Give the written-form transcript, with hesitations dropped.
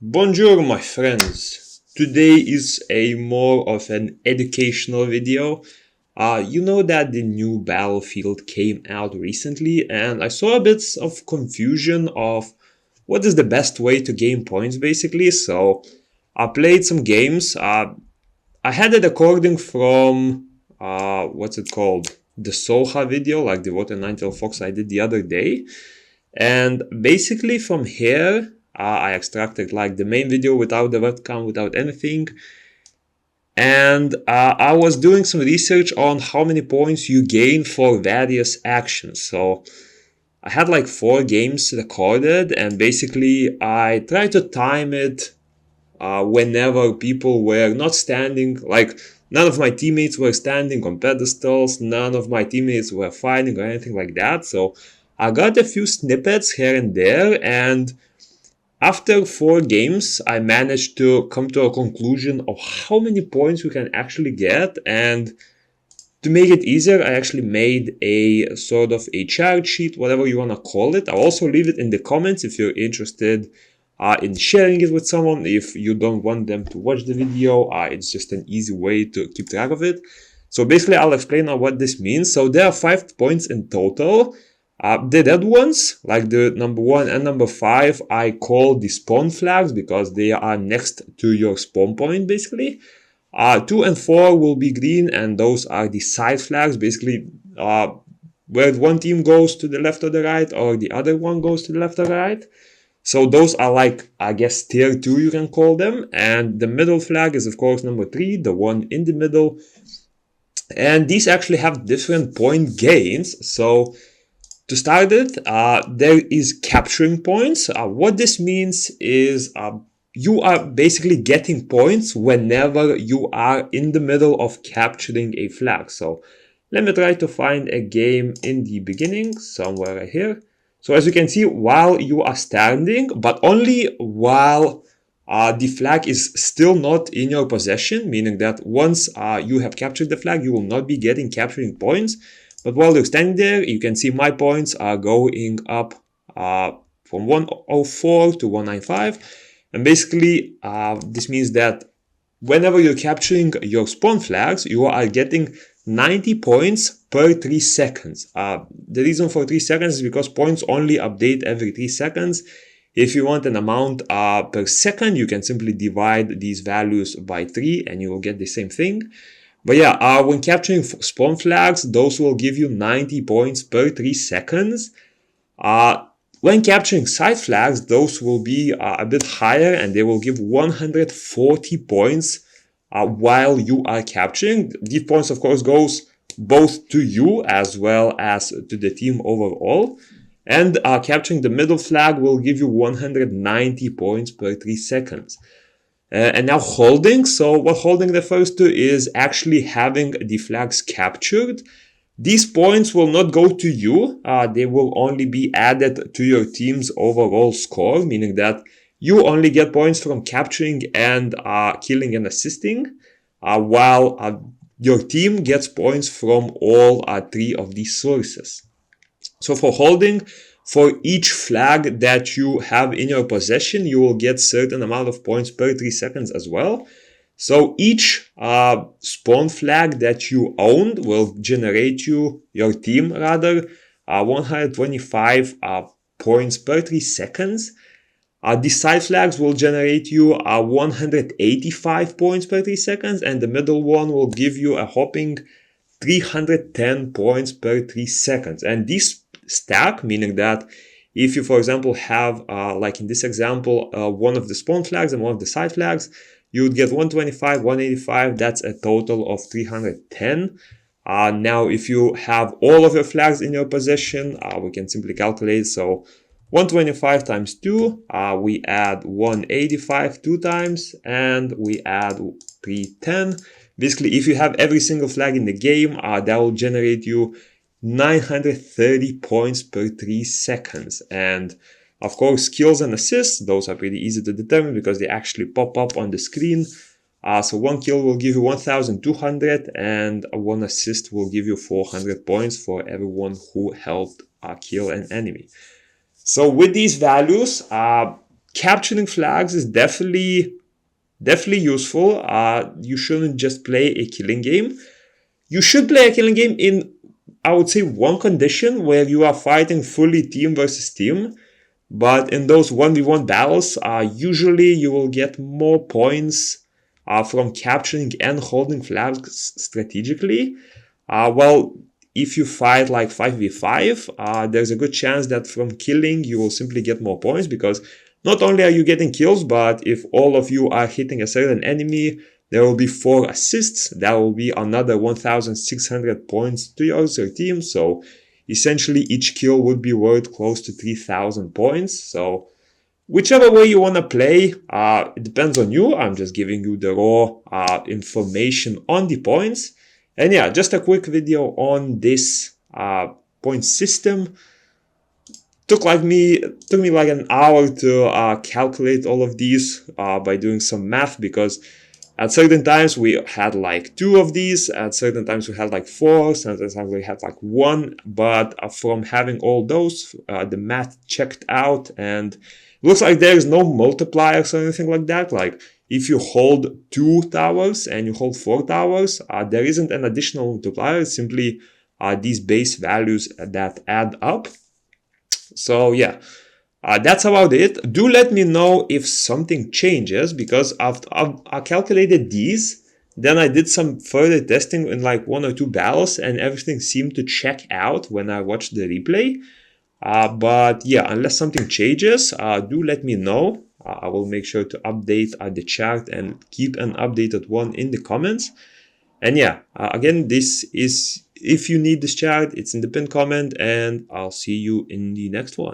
Bonjour my friends, today is a more of an educational video. You know that the new Battlefield came out recently and I saw a bit of confusion of what is the best way to gain points basically. So I played some games. I had a recording from, what's it called? The Soha video, like the Water Ninetale Fox I did the other day. And basically from here, I extracted like the main video without the webcam, without anything. And I was doing some research on how many points you gain for various actions. So I had like 4 games recorded and basically I tried to time it whenever people were not standing, like none of my teammates were standing on pedestals, none of my teammates were fighting or anything like that. So I got a few snippets here and there, and after 4 games, I managed to come to a conclusion of how many points we can actually get. And to make it easier, I actually made a sort of a chart sheet, whatever you want to call it. I'll also leave it in the comments if you're interested in sharing it with someone. If you don't want them to watch the video, it's just an easy way to keep track of it. So basically, I'll explain now what this means. So there are 5 points in total. The red ones, like the number 1 and number 5, I call the spawn flags because they are next to your spawn point, basically. 2 and 4 will be green, and those are the side flags, basically where one team goes to the left or the right, or the other one goes to the left or right. So those are like, I guess, tier 2 you can call them. And the middle flag is, of course, number 3, the one in the middle. And these actually have different point gains. So to start it, there is capturing points. What this means is you are basically getting points whenever you are in the middle of capturing a flag. So let me try to find a game in the beginning, somewhere right here. So as you can see, while you are standing, but only while the flag is still not in your possession, meaning that once you have captured the flag, you will not be getting capturing points. But while you're standing there, you can see my points are going up from 104 to 195. And basically, this means that whenever you're capturing your spawn flags, you are getting 90 points per 3 seconds. The reason for 3 seconds is because points only update every 3 seconds. If you want an amount per second, you can simply divide these values by 3 and you will get the same thing. But yeah, when capturing spawn flags, those will give you 90 points per 3 seconds. When capturing side flags, those will be a bit higher and they will give 140 points while you are capturing. These points, of course, goes both to you as well as to the team overall. And capturing the middle flag will give you 190 points per 3 seconds. And now holding. So what holding refers to is actually having the flags captured. These points will not go to you. They will only be added to your team's overall score, meaning that you only get points from capturing and killing and assisting, while your team gets points from all 3 of these sources. So for holding, for each flag that you have in your possession, you will get certain amount of points per 3 seconds as well. So each spawn flag that you owned will generate your team rather, 125 points per 3 seconds. The side flags will generate you 185 points per 3 seconds, and the middle one will give you a whopping 310 points per 3 seconds. And these stack, meaning that if you, for example, have, like in this example, one of the spawn flags and one of the side flags, you would get 125, 185, that's a total of 310. Now, if you have all of your flags in your possession, we can simply calculate. So 125 times 2, we add 185 2 times, and we add 310. Basically, if you have every single flag in the game, that will generate you 930 points per 3 seconds. And of course, kills and assists, those are pretty easy to determine because they actually pop up on the screen. So 1 kill will give you 1200 and 1 assist will give you 400 points for everyone who helped kill an enemy. So with these values, capturing flags is definitely useful. You shouldn't just play a killing game. You should play a killing game in, I would say, one condition where you are fighting fully team versus team. But in those 1v1 battles, usually you will get more points from capturing and holding flags strategically. Well, if you fight like 5v5, there's a good chance that from killing you will simply get more points, because not only are you getting kills, but if all of you are hitting a certain enemy, there will be 4 assists. That will be another 1,600 points to your team. So essentially each kill would be worth close to 3,000 points. So whichever way you want to play, it depends on you. I'm just giving you the raw information on the points. And yeah, just a quick video on this point system. Took me like an hour to calculate all of these by doing some math, because at certain times we had like 2 of these, at certain times we had like 4, sometimes we had like 1, but from having all those, the math checked out, and it looks like there is no multipliers or anything like that. Like if you hold 2 towers and you hold 4 towers, there isn't an additional multiplier. It's simply these base values that add up. So yeah, that's about it. Do let me know if something changes, because after I calculated these, then I did some further testing in like 1 or 2 battles, and everything seemed to check out when I watched the replay. But yeah, unless something changes, do let me know. I will make sure to update the chart and keep an updated one in the comments. And yeah, again, this is, if you need this chart, it's in the pinned comment, and I'll see you in the next one.